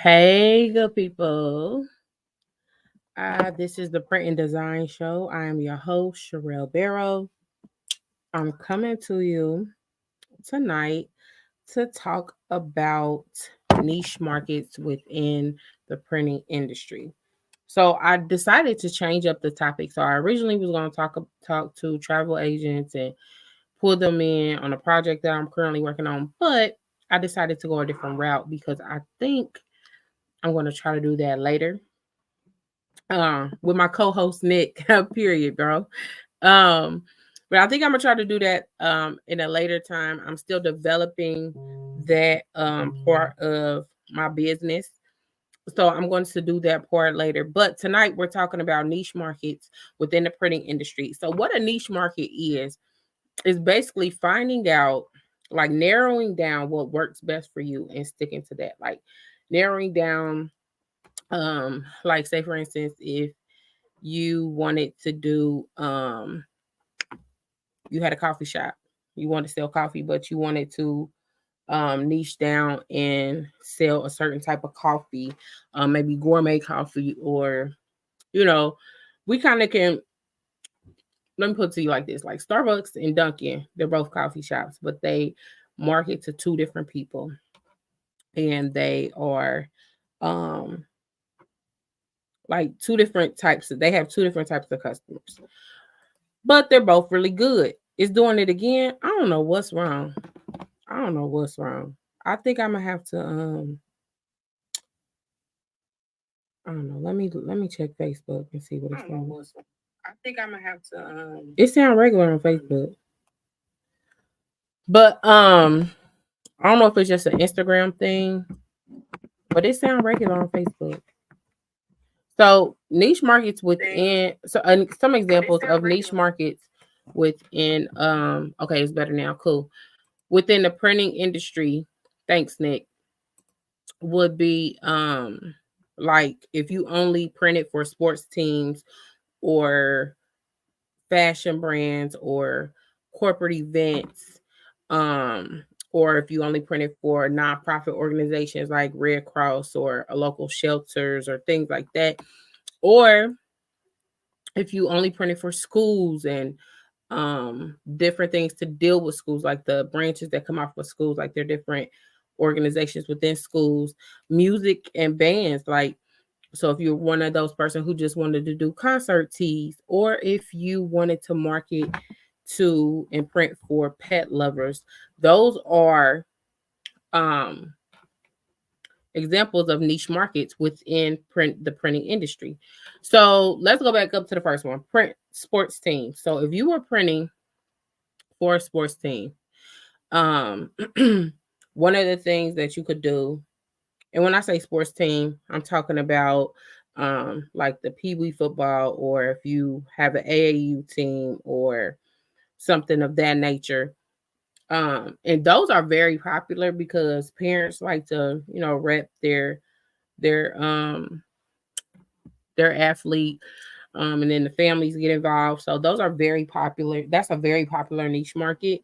Hey, good people. This is the Print and Design Show. I am your host, Sherelle Barrow. I'm coming to you tonight to talk about niche markets within the printing industry. So I decided to change up the topic. So I originally was going to talk to travel agents and pull them in on a project that I'm currently working on, but I decided to go a different route because I think I'm going to try to do that later with my co-host Nick. Period, bro. Um, but I think I'm gonna try to do that in a later time. I'm still developing that part of my business. So I'm going to do that part later. But tonight we're talking about niche markets within the printing industry. So what a niche market is basically finding out, like narrowing down what works best for you and sticking to that. Like narrowing down, like say for instance, if you wanted to do you had a coffee shop, you wanted to sell coffee, but you wanted to niche down and sell a certain type of coffee, maybe gourmet coffee, or you know we kind of can, let me put it to you like this, like Starbucks and Dunkin', they're both coffee shops, but they market to two different people, and they are um like two different types they have two different types of customers, but they're both really good. It's doing it again. I don't know what's wrong. I don't know what's wrong. I think I'm gonna have to I don't know. Let me check Facebook and see what it's from. I think I'm gonna have to it sounds regular on Facebook. But I don't know if it's just an Instagram thing, but it sounds regular on Facebook. So niche markets within some examples of niche markets within okay, it's better now. Cool. Within the printing industry, thanks Nick, would be like if you only printed for sports teams or fashion brands or corporate events, um or if you only printed for nonprofit organizations like Red Cross or a local shelters or things like that, or if you only printed for schools and different things to deal with schools, like the branches that come off of schools, like they're different organizations within schools, music and bands, like so if you're one of those person who just wanted to do concert tees, or if you wanted to market to and print for pet lovers, those are um examples of niche markets within the printing industry. So let's go back up to the first one, print sports team. So if you were printing for a sports team, um one of the things that you could do, and when I say sports team, I'm talking about like the Pee Wee football, or if you have an AAU team or something of that nature. And those are very popular because parents like to, rep their their athlete, and then the families get involved. So those are very popular. That's a very popular niche market.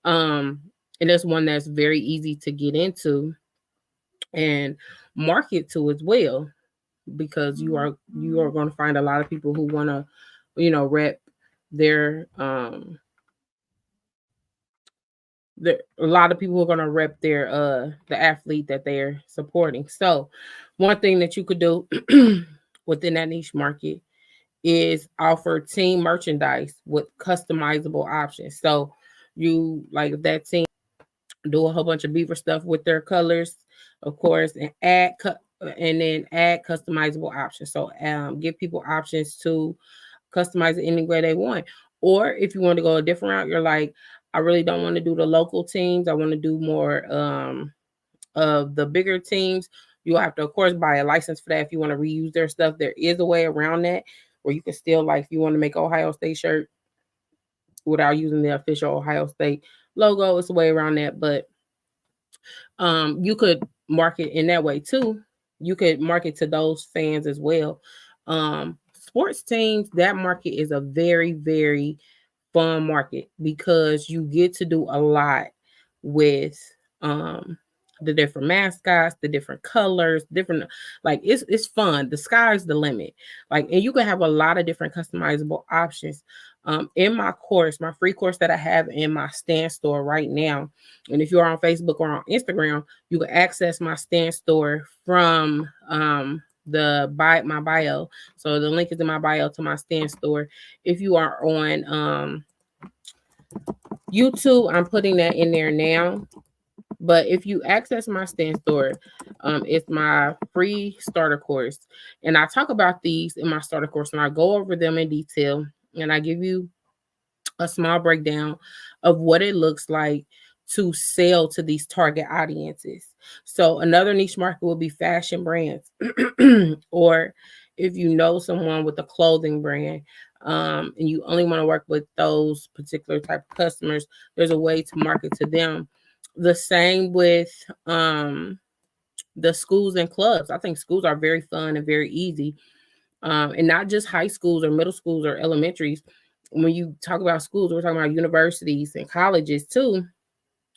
Um, and it's one that's very easy to get into and market to as well, because you are going to find a lot of people who want to, rep their a lot of people are going to rep their the athlete that they're supporting. So one thing that you could do within that niche market is offer team merchandise with customizable options. So you, like, if that team do a whole bunch of beaver stuff with their colors, of course, and and then add customizable options. So give people options to customize it any way they want. Or if you want to go a different route, you're like, I really don't want to do the local teams. I want to do more of the bigger teams. You'll have to, of course, buy a license for that if you want to reuse their stuff. There is a way around that where you can still, like, if you want to make Ohio State shirt without using the official Ohio State logo, it's a way around that. But you could market in that way too. You could market to those fans as well. Sports teams, that market is a very, very fun market because you get to do a lot with um the different mascots, the different colors, different, like it's fun. The sky's the limit. Like, and you can have a lot of different customizable options. In my course, my free course that I have in my Stan Store right now, and if you're on Facebook or on Instagram, you can access my Stan Store from my bio. So the link is in my bio to my Stan Store. If you are on YouTube, I'm putting that in there now. But if you access my Stan Store, it's my free starter course. And I talk about these in my starter course, and I go over them in detail, and I give you a small breakdown of what it looks like to sell to these target audiences. So another niche market will be fashion brands, or if you know someone with a clothing brand, and you only want to work with those particular type of customers, there's a way to market to them. The same with the schools and clubs. I think schools are very fun and very easy, and not just high schools or middle schools or elementaries. When you talk about schools, we're talking about universities and colleges too,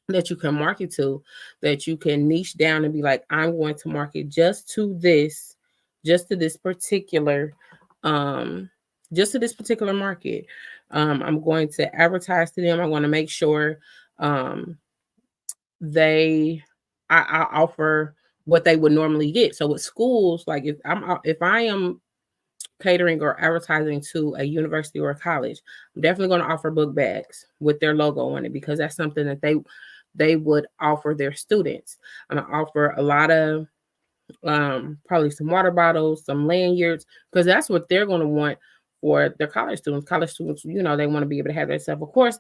that you can market to, that you can niche down and be like, I'm going to market just to this particular, um, just to this particular market. I'm going to advertise to them. I'm going to make sure um, I offer what they would normally get. So with schools, like if I am catering or advertising to a university or a college, I'm definitely going to offer book bags with their logo on it, because that's something that they would offer their students. I'm going to offer a lot of probably some water bottles, some lanyards, because that's what they're going to want for their college students. College students, you know, they want to be able to have that stuff. Of course,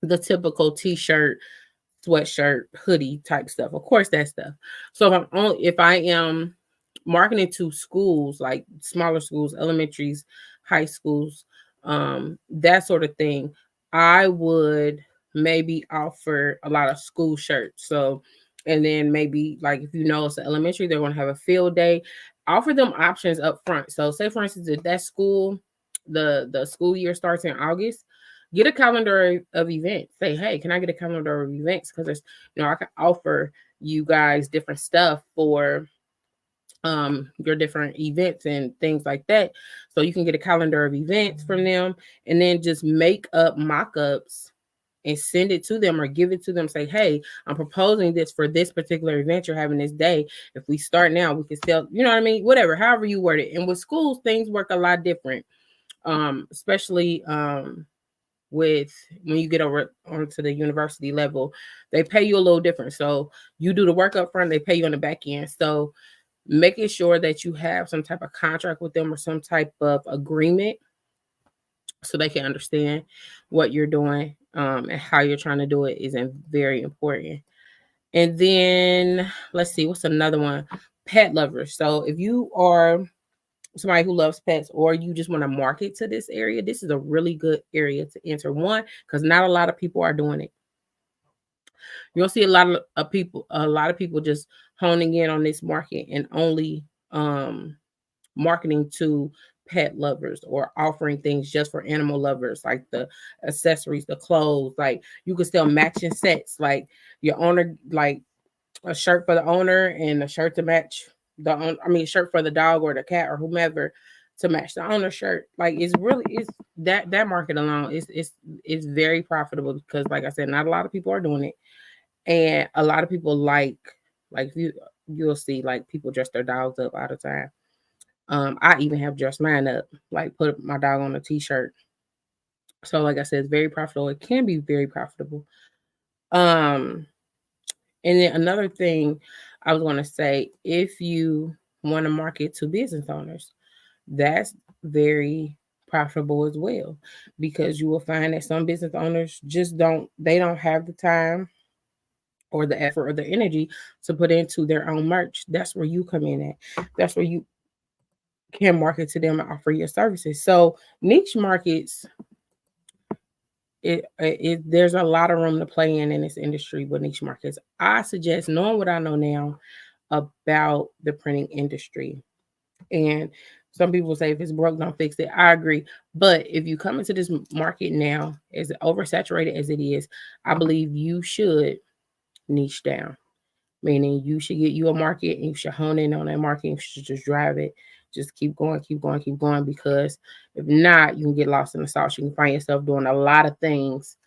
the typical t-shirt, sweatshirt, hoodie type stuff. Of course, that stuff. So if I am marketing to schools, like smaller schools, elementaries, high schools, that sort of thing, I would maybe offer a lot of school shirts. So, and then maybe like if you know it's an elementary, they're going to have a field day. Offer them options up front. So, say for instance, if that school, the school year starts in August, get a calendar of events. Say, hey, can I get a calendar of events? Because there's, I can offer you guys different stuff for your different events and things like that. So you can get a calendar of events from them, and then just make up mock-ups and send it to them or give it to them. Say, hey, I'm proposing this for this particular event you're having this day. If we start now, we can sell, you know what I mean? Whatever, however you word it. And with schools, things work a lot different. Especially with when you get over onto the university level, they pay you a little different. So you do the work up front, they pay you on the back end. So making sure that you have some type of contract with them or some type of agreement so they can understand what you're doing and how you're trying to do it is very important. And then let's see, what's another one? Pet lovers. So if you are somebody who loves pets, or you just want to market to this area, this is a really good area to enter. One, because not a lot of people are doing it. You'll see a lot of people just honing in on this market and only marketing to pet lovers, or offering things just for animal lovers, like the accessories, the clothes. Like you could sell matching sets, like your owner, like a shirt for the owner and a shirt to match shirt for the dog or the cat or whomever to match the owner's shirt. Like it's that market alone is very profitable, because like I said, not a lot of people are doing it. And a lot of people like you'll see like people dress their dogs up all the time. I even have dressed mine up, like put my dog on a t-shirt. So like I said, it's very profitable. It can be very profitable. And then another thing I was going to say, if you want to market to business owners, that's very profitable as well, because you will find that some business owners don't have the time or the effort or the energy to put into their own merch. That's where you come in at. That's where you can market to them and offer your services. So niche markets, there's a lot of room to play in this industry with niche markets. I suggest, knowing what I know now about the printing industry, and some people say if it's broke, don't fix it. I agree. But if you come into this market now, as oversaturated as it is, I believe you should niche down. meaning you should get you a market and you should hone in on that market. You should just drive it. Just keep going, keep going, keep going, because if not, you can get lost in the sauce. You can find yourself doing a lot of things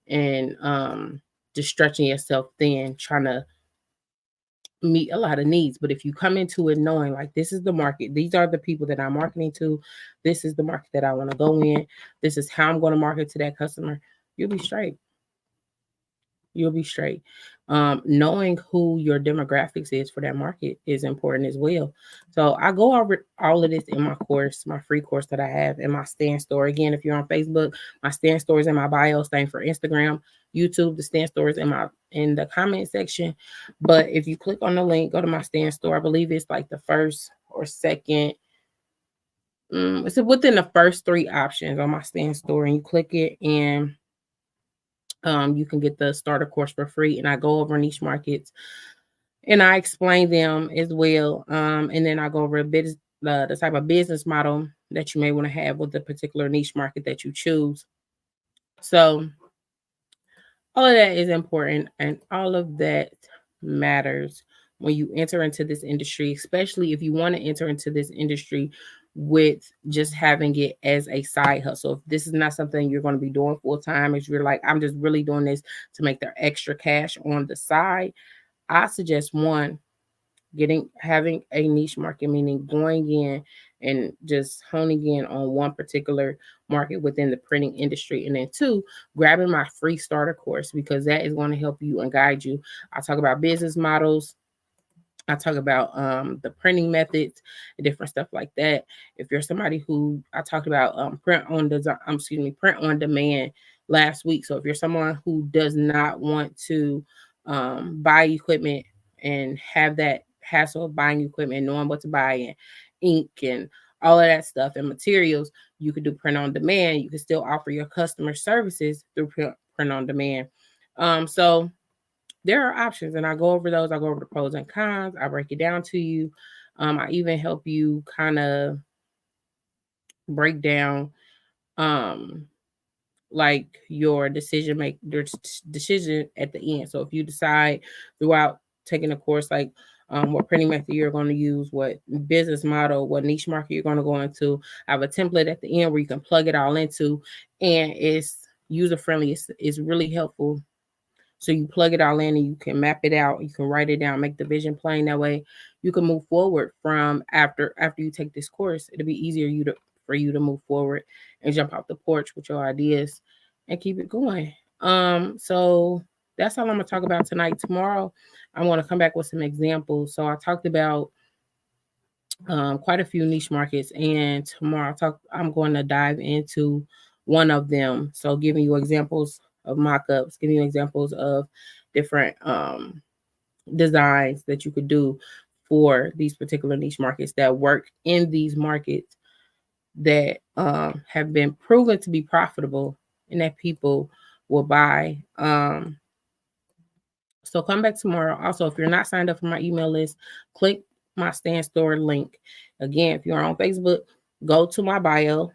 and just stretching yourself thin, trying to meet a lot of needs. But if you come into it knowing like this is the market, these are the people that I'm marketing to, this is the market that I want to go in, this is how I'm going to market to that customer, you'll be straight. You'll be straight. Knowing who your demographics is for that market is important as well. So I go over all of this in my course, my free course that I have in my Stand Store. Again, if you're on Facebook, my Stand Store is in my bio. Same for Instagram, YouTube. The Stand Store is in the comment section. But if you click on the link, go to my Stand Store. I believe it's like the first or second. It's within the first 3 options on my Stand Store, and you click it and you can get the starter course for free. And I go over niche markets and I explain them as well. And then I go over a bit the type of business model that you may want to have with the particular niche market that you choose. So all of that is important and all of that matters when you enter into this industry, especially if you want to enter into this industry with just having it as a side hustle. If this is not something you're going to be doing full time, if you're like, I'm just really doing this to make the extra cash on the side, I suggest one, having a niche market, meaning going in and just honing in on one particular market within the printing industry. And then 2, grabbing my free starter course, because that is going to help you and guide you. I talk about business models. I talk about the printing methods and different stuff like that. If you're somebody who I talked about print on demand last week. So if you're someone who does not want to buy equipment and have that hassle of buying equipment, knowing what to buy and ink and all of that stuff and materials, you could do print on demand. You can still offer your customer services through print on demand. So there are options, and I go over those. I go over the pros and cons. I break it down to you. I even help you kind of break down like your decision at the end. So if you decide throughout taking a course, like what printing method you're going to use, what business model, what niche market you're going to go into, I have a template at the end where you can plug it all into, and it's user friendly. It's really helpful. So you plug it all in and you can map it out. You can write it down, make the vision plain. That way you can move forward from after you take this course. It'll be easier for you to move forward and jump off the porch with your ideas and keep it going. So that's all I'm gonna talk about tonight. Tomorrow, I'm gonna come back with some examples. So I talked about quite a few niche markets, and tomorrow I'm going to dive into one of them. So giving you examples of mock-ups, giving you examples of different designs that you could do for these particular niche markets that work in these markets that have been proven to be profitable and that people will buy. So come back tomorrow. Also, if you're not signed up for my email list, click my Stand Store link. Again, if you're on Facebook, go to my bio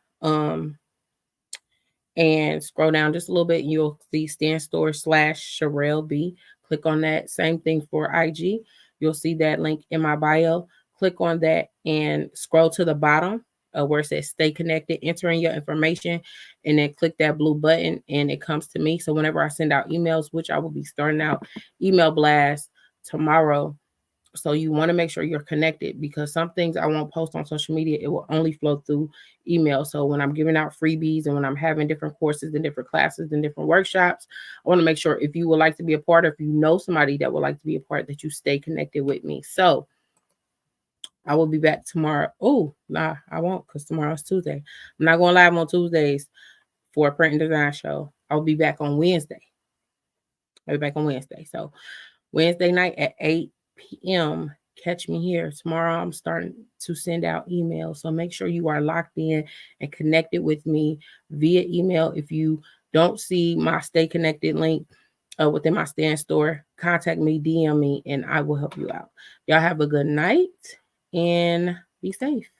and scroll down just a little bit. And you'll see Stand Store / Sherelle B. Click on that. Same thing for IG. You'll see that link in my bio. Click on that and scroll to the bottom where it says stay connected, enter in your information, and then click that blue button and it comes to me. So whenever I send out emails, which I will be starting out email blast tomorrow. So you want to make sure you're connected, because some things I won't post on social media. It will only flow through email. So when I'm giving out freebies and when I'm having different courses and different classes and different workshops, I want to make sure if you would like to be a part, or if you know somebody that would like to be a part, that you stay connected with me. So I will be back tomorrow. Oh, nah, I won't, because tomorrow's Tuesday. I'm not going live on Tuesdays for a print and design show. I'll be back on Wednesday. I'll be back on Wednesday. So Wednesday night at 8 p.m. Catch me here. Tomorrow I'm starting to send out emails. So make sure you are locked in and connected with me via email. If you don't see my Stay Connected link within my Stand Store, contact me, DM me, and I will help you out. Y'all have a good night and be safe.